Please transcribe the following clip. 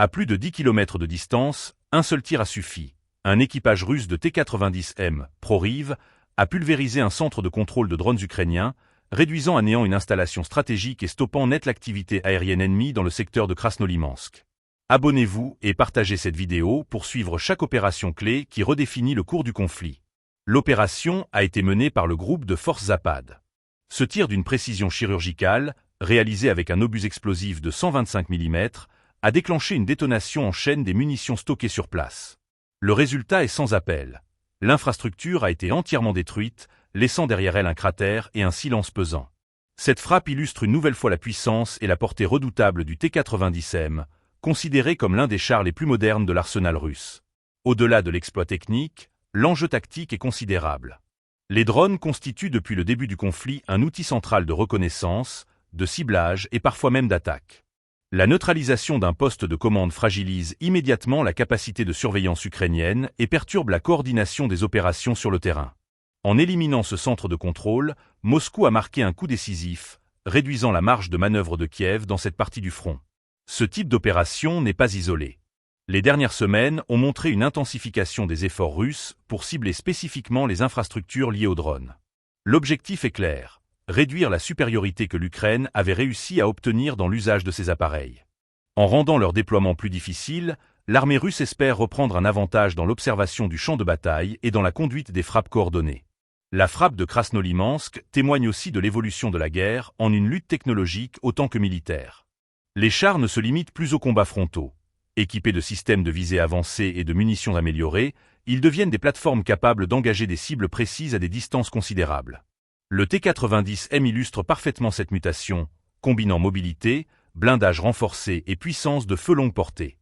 À plus de 10 km de distance, un seul tir a suffi. Un équipage russe de T-90M, Proriv, a pulvérisé un centre de contrôle de drones ukrainiens, réduisant à néant une installation stratégique et stoppant net l'activité aérienne ennemie dans le secteur de Krasnolimansk. Abonnez-vous et partagez cette vidéo pour suivre chaque opération clé qui redéfinit le cours du conflit. L'opération a été menée par le groupe de forces Zapad. Ce tir d'une précision chirurgicale, réalisé avec un obus explosif de 125 mm, a déclenché une détonation en chaîne des munitions stockées sur place. Le résultat est sans appel. L'infrastructure a été entièrement détruite, laissant derrière elle un cratère et un silence pesant. Cette frappe illustre une nouvelle fois la puissance et la portée redoutable du T-90M, considéré comme l'un des chars les plus modernes de l'arsenal russe. Au-delà de l'exploit technique, l'enjeu tactique est considérable. Les drones constituent depuis le début du conflit un outil central de reconnaissance, de ciblage et parfois même d'attaque. La neutralisation d'un poste de commande fragilise immédiatement la capacité de surveillance ukrainienne et perturbe la coordination des opérations sur le terrain. En éliminant ce centre de contrôle, Moscou a marqué un coup décisif, réduisant la marge de manœuvre de Kiev dans cette partie du front. Ce type d'opération n'est pas isolé. Les dernières semaines ont montré une intensification des efforts russes pour cibler spécifiquement les infrastructures liées aux drones. L'objectif est clair. Réduire la supériorité que l'Ukraine avait réussi à obtenir dans l'usage de ces appareils. En rendant leur déploiement plus difficile, l'armée russe espère reprendre un avantage dans l'observation du champ de bataille et dans la conduite des frappes coordonnées. La frappe de Krasnolimansk témoigne aussi de l'évolution de la guerre en une lutte technologique autant que militaire. Les chars ne se limitent plus aux combats frontaux. Équipés de systèmes de visée avancés et de munitions améliorées, ils deviennent des plateformes capables d'engager des cibles précises à des distances considérables. Le T-90M illustre parfaitement cette mutation, combinant mobilité, blindage renforcé et puissance de feu longue portée.